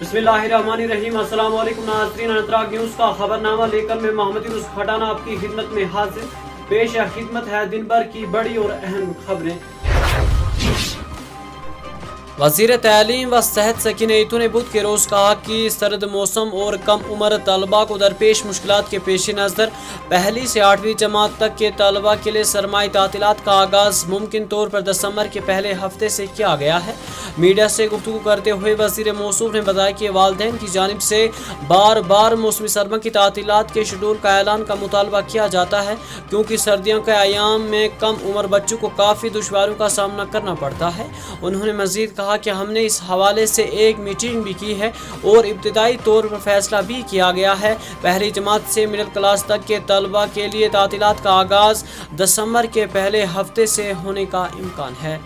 बिस्मिल्लाहिर्रहमानिर्रहीम। अस्सलाम वालेकुम नाज़रीन, अंतराग न्यूज़ का खबरनामा लेकर मैं मोहम्मद यूनुस खटाना आपकी खिदमत में हाजिर। पेश खिदमत है दिन भर की बड़ी और अहम खबरें। वज़ीर तालीम व सेहत सकीना ईतू ने बुध के रोज़ कहा कि सर्द मौसम और कम उम्र तलबा को दरपेश मुश्किलात के पेश नज़र पहली से 8वीं जमात तक के तलबा के लिए सरमाई तातीलात का आगाज़ मुमकिन तौर पर दिसंबर के पहले हफ्ते से किया गया है। मीडिया से गुफ्तगू करते हुए वज़ीर मौसूफ ने बताया कि वालिदैन की जानिब से बार बार मौसमी सरमा की तातीलात के शेड्यूल का ऐलान का मुतालबा किया जाता है, क्योंकि सर्दियों के अयाम में कम उम्र बच्चों को काफ़ी दुश्वारियों का सामना करना पड़ता है। उन्होंने मज़ीद कहा कि हमने इस हवाले से एक मीटिंग भी की है और इब्तिदाई तौर पर फैसला भी किया गया है। पहली जमात से मिडिल क्लास तक के तलबा के लिए तातीलात का आगाज़ दिसंबर के पहले हफ्ते से होने का इम्कान है।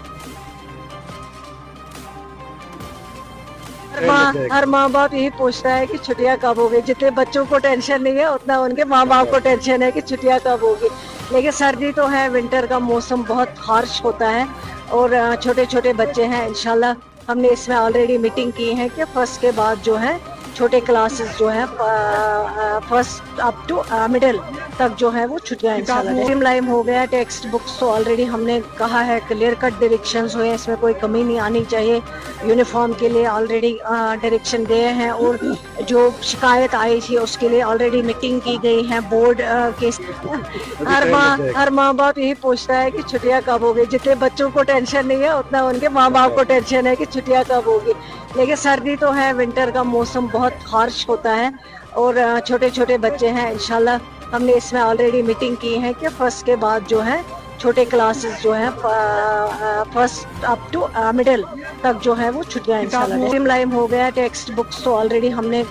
हर माँ बाप यही पूछता है कि छुट्टियाँ कब होगी। जितने बच्चों को टेंशन नहीं है उतना उनके माँ बाप को टेंशन है कि छुट्टियाँ कब होगी। लेकिन सर्दी तो है, विंटर का मौसम बहुत हार्श होता है और छोटे छोटे बच्चे हैं। इंशाल्लाह हमने इसमें ऑलरेडी मीटिंग की है कि फर्स्ट के बाद जो है छोटे क्लासेस जो है फर्स्ट अप टू मिडिल तक जो है वो छुट्टियाँ इंशाल्लाह स्ट्रीमलाइन हो गया। टेक्स्ट बुक्स तो ऑलरेडी हमने कहा है, क्लियर कट डायरेक्शंस हुए, इसमें कोई कमी नहीं आनी चाहिए। यूनिफॉर्म के लिए ऑलरेडी डायरेक्शन गए हैं और जो शिकायत आई थी उसके लिए ऑलरेडी मीटिंग की गई है बोर्ड के। हर माँ बाप यही पूछता है कि छुट्टियाँ कब होगी। जितने बच्चों को टेंशन नहीं है उतना उनके माँ बाप को टेंशन है कि छुट्टियाँ कब होगी। लेकिन सर्दी तो है, विंटर का मौसम बहुत हार्श होता है और छोटे छोटे बच्चे हैं। इंशाल्लाह हमने इसमें ऑलरेडी मीटिंग की है कि फर्स्ट के बाद जो है छोटे क्लासेस जो है फर्स्ट अप टू मिडिल तक जो है वो छुट्टियाँ इंशाल्लाह स्ट्रीमलाइन हो गया। टेक्स्ट बुक्स तो ऑलरेडी हमने।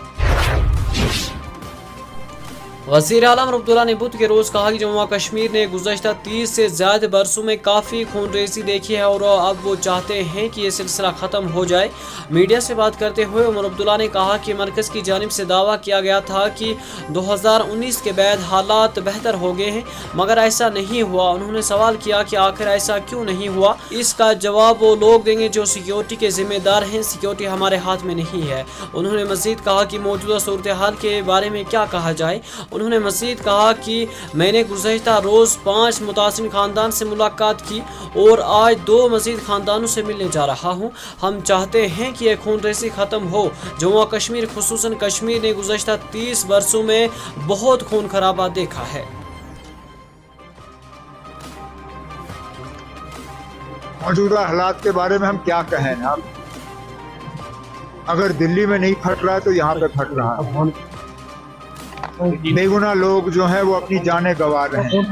वज़ीर आला अब्दुल्ला ने बुध के रोज़ कहा कि जम्मू कश्मीर ने गुज़श्ता 30 से ज़्यादा बरसों में काफ़ी खूनरेज़ी देखी है और अब वो चाहते हैं कि ये सिलसिला ख़त्म हो जाए। मीडिया से बात करते हुए उमर अब्दुल्ला ने कहा कि मरकज़ की जानिब से दावा किया गया था कि 2019 के बाद हालात बेहतर हो गए हैं, मगर ऐसा नहीं हुआ। उन्होंने सवाल किया कि आखिर ऐसा क्यों नहीं हुआ। इसका जवाब वो लोग देंगे जो सिक्योरिटी के ज़िम्मेदार हैं, सिक्योरिटी हमारे हाथ में नहीं है। उन्होंने मज़ीद कहा कि मौजूदा सूरत हाल के बारे में क्या कहा जाए। उन्होंने मज़ीद कहा कि मैंने गुज़श्ता रोज़ 5 मुतासिर ख़ानदान से मुलाकात की और आज 2 मज़ीद ख़ानदानों से मिलने जा रहा हूँ। हम चाहते हैं कि यह खूनरेज़ी ख़त्म हो। जम्मू कश्मीर खुसूसन कश्मीर ने गुज़श्ता 30 बरसों में बहुत खून खराबा देखा है। मौजूदा हालात के बारे में हम क्या कहें। अब अगर दिल्ली में नहीं फट रहा है तो यहाँ पे फट रहा है। बेगुनाह लोग जो हैं वो अपनी जानें गंवा रहे हैं।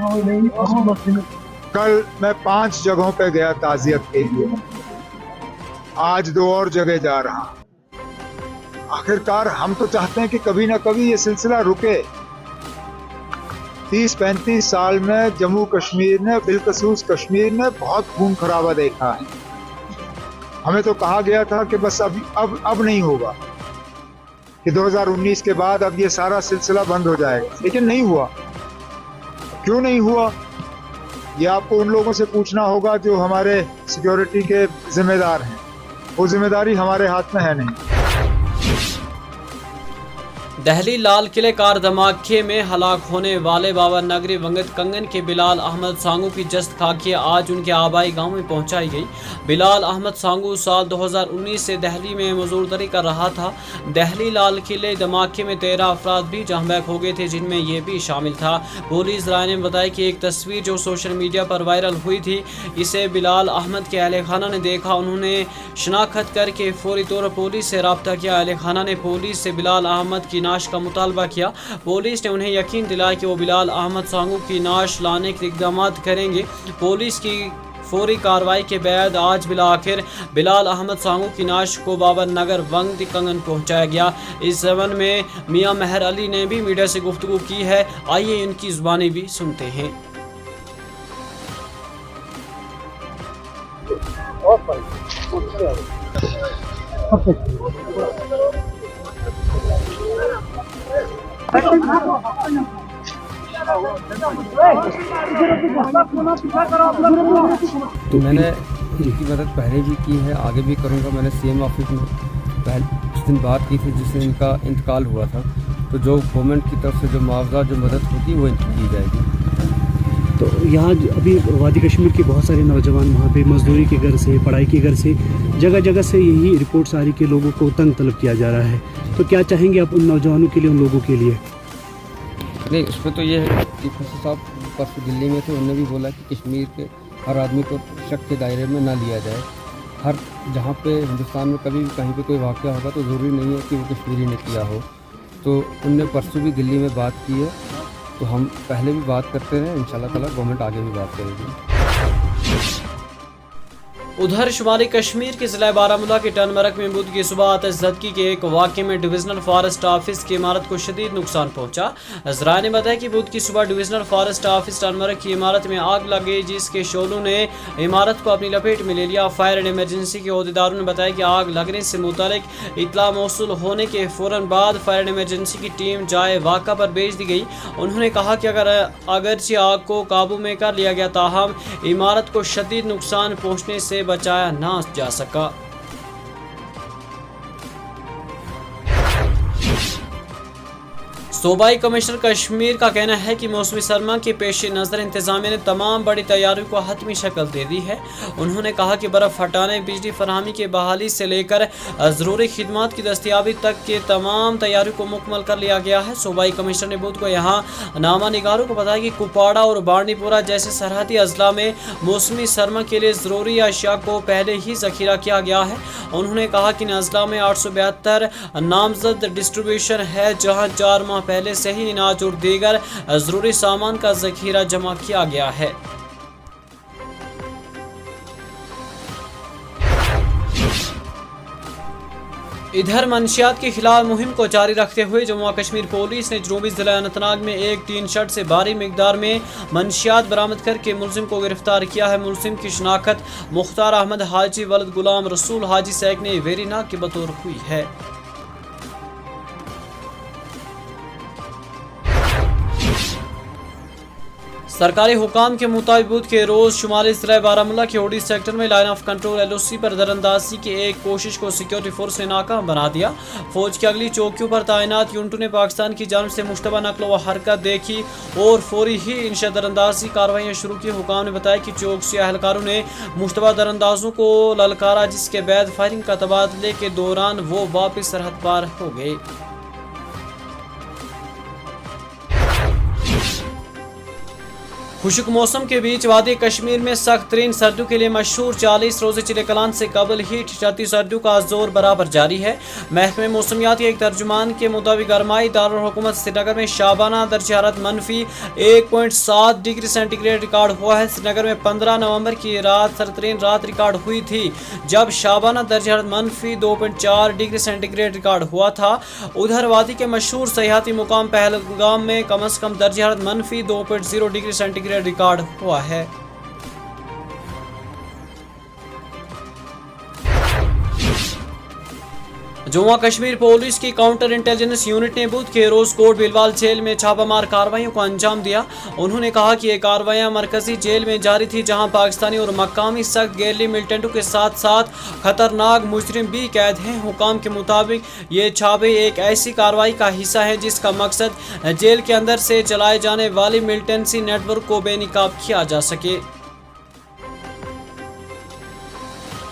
कल मैं 5 जगहों पे गया ताज़ियत के लिए, आज 2 और जगह जा रहा। आखिरकार हम तो चाहते हैं कि कभी ना कभी ये सिलसिला रुके। 30-35 साल में जम्मू कश्मीर ने, बिलखसूस कश्मीर ने बहुत खून खराबा देखा है। हमें तो कहा गया था कि बस अब नहीं होगा, कि 2019 के बाद अब ये सारा सिलसिला बंद हो जाएगा, लेकिन नहीं हुआ। क्यों नहीं हुआ ये आपको उन लोगों से पूछना होगा जो हमारे सिक्योरिटी के जिम्मेदार हैं। वो जिम्मेदारी हमारे हाथ में है नहीं। दहली लाल किले कार धमाके में हलाक होने वाले बाबा नगरी वंगत कंगन के बिलाल अहमद सांगू की जस्त खाकिया आज उनके आबाई गांव में पहुंचाई गई। बिलाल अहमद सांगू साल 2019 से दहली में मजदूरी कर रहा था। दहली लाल किले धमाके में 13 अफराद भी जहाँ बहक हो गए थे, जिनमें ये भी शामिल था। पुलिस राय ने बताया कि एक तस्वीर जो सोशल मीडिया पर वायरल हुई थी, इसे बिलाल अहमद के अहले खाना ने देखा। उन्होंने शनाख्त करके फौरी तौर पर पुलिस से रब्ता किया। अहले खाना ने पुलिस से बिलाल अहमद की नाश का मुतालबा किया। पुलिस ने उन्हें यकीन दिलाया कि वो बिलाल अहमद सांगू की नाश लाने के इक़दाम करेंगे। पुलिस की फौरी कार्रवाई के बाद आज बिलाखिर बिलाल अहमद सांगू की नाश को बाबा नगर वंग कंगन पहुंचाया गया। इस ज़मन में मियां मेहर अली ने भी मीडिया से गुफ्तगू की है। आइए इनकी ज़ुबानी भी सुनते हैं। तो मैंने इनकी मदद पहले भी की है, आगे भी करूँगा। मैंने CM ऑफिस में उस दिन बात की थी जिस दिन इनका इंतकाल हुआ था, तो जो गवर्नमेंट की तरफ से जो मुआवजा जो मदद होगी वो इनको दी जाएगी। तो यहाँ अभी वादी कश्मीर के बहुत सारे नौजवान वहाँ पे मजदूरी के घर से, पढ़ाई के घर से, जगह जगह से यही रिपोर्ट्स आ रही कि लोगों को तंग तलब किया जा रहा है, तो क्या चाहेंगे आप उन नौजवानों के लिए, उन लोगों के लिए? नहीं, उसमें तो ये है कि फैसल साहब परसों दिल्ली में थे, उन्होंने भी बोला कि कश्मीर के हर आदमी को शक के दायरे में ना लिया जाए। हर जहाँ पे हिंदुस्तान में कभी भी कहीं पे कोई वाक़या होगा तो ज़रूरी नहीं है कि वो कश्मीरी ने किया हो। तो उनने परसों भी दिल्ली में बात की है, तो हम पहले भी बात करते रहे, इंशाल्लाह ताला गवर्नमेंट आगे भी बात करेगी। उधर शुमाली कश्मीर के जिला बारामूला के टनमरक में बुध की सुबह आतिशज़दगी के एक वाक़े में डिविजनल फॉरेस्ट ऑफिस की इमारत को शदीद नुकसान पहुंचा। ज़राए ने बताया कि बुध की सुबह डिविजनल फॉरेस्ट ऑफिस टनमरक की इमारत में आग लग गई, जिसके शोलों ने इमारत को अपनी लपेट में ले लिया। फायर एंड इमरजेंसी के अहदेदारों ने बताया कि आग लगने से मुतालिक इतला मौसूल होने के फ़ौरन बाद फायर एंड इमरजेंसी की टीम जाए वाक़ा पर भेज दी गई। उन्होंने कहा कि अगरचे आग को काबू में कर लिया गया, ताहम इमारत को शदीद नुकसान पहुँचने से बचाया ना जा सका। सूबाई कमिश्नर कश्मीर का कहना है कि मौसमी सरमा के पेश नज़र इंतजामिया ने तमाम बड़ी तैयारियों को हतमी शक्ल दे दी है। उन्होंने कहा कि बर्फ़ हटाने, बिजली फरहमी की बहाली से लेकर ज़रूरी खिदमात की दस्तियाबी तक के तमाम तैयारियों को मुकम्मल कर लिया गया है। सूबाई कमिश्नर ने बुध को यहाँ नामा निगारों को बताया कि कुपवाड़ा और बांडीपुरा जैसे सरहदी अजला में मौसमी सरमा के लिए ज़रूरी अशिया को पहले ही ज़खीरा किया गया है। उन्होंने कहा कि इन अजला में 872 नामजद डिस्ट्रीब्यूशन है, जहाँ 4 माह पहले से ही अनाज और दीगर जरूरी सामान का जखीरा जमा किया गया है। इधर मंशियात के खिलाफ मुहिम को जारी रखते हुए जम्मू और कश्मीर पुलिस ने जनूबी जिला अनंतनाग में एक टीन शर्ट से भारी मिकदार में मंशियात बरामद करके मुलजिम को गिरफ्तार किया है। मुलजिम की शनाख्त मुख्तार अहमद हाजी वलद गुलाम रसूल हाजी सैकने वेरीनाग के बतौर हुई है। सरकारी हुकाम के मुताबिक बुध के रोज शुमाली जिला बारामूला के ओडी सेक्टर में लाइन ऑफ कंट्रोल LOC पर दरअंदाजी की एक कोशिश को सिक्योरिटी फोर्स ने नाकाम बना दिया। फौज की अगली चौकियों पर तैनात यूनिटों ने पाकिस्तान की जानिब से मुश्तबा नकलो व हरकत देखी और फौरी ही इंशा दरअंदाजी कार्रवाइयाँ शुरू की। हुकाम ने बताया कि चौकसी एहलकारों ने मुश्तबा दरअंदाजों को ललकारा, जिसके बाद फायरिंग का तबादले के दौरान वो वापस सरहद पार हो गए। खुशक मौसम के बीच वादी कश्मीर में सख्त तरीन सर्दियों के लिए मशहूर 40 रोज़े चिले कलान से कबल ही ठिठुरती सर्दियों का जोर बराबर जारी है। महकमे मौसमियात के एक तर्जुमान के मुताबिक गरमाई दारुल हुकूमत श्रीनगर में शाबाना दर्ज हरारत मनफी 1.7 डिग्री सेंटीग्रेड रिकॉर्ड हुआ है। श्रीनगर में 15 नवंबर की रात सरतरीन रात रिकॉर्ड हुई थी, जब शाबाना दर्ज हरारत मनफी 2.4 डिग्री सेंटीग्रेड रिकॉर्ड हुआ था। उधर वादी के मशहूर सयाहती मुकाम पहलगाम में कम अज़ कम दर्ज हरारत मनफी 2.0 डिग्री सेंटीग्रेड रिकॉर्ड हुआ है। जम्मू कश्मीर पुलिस की काउंटर इंटेलिजेंस यूनिट ने बुध के रोज कोट बिलवाल जेल में छापामार कार्रवाइयों को अंजाम दिया। उन्होंने कहा कि ये कार्रवाइयां मरकजी जेल में जारी थी, जहां पाकिस्तानी और मकामी सख्त गैरली मिलिटेंटों के साथ साथ खतरनाक मुजरिम भी कैद हैं। हुकाम के मुताबिक ये छापे एक ऐसी कार्रवाई का हिस्सा है जिसका मकसद जेल के अंदर से चलाए जाने वाली मिलिटेंसी नेटवर्क को बेनकाब किया जा सके।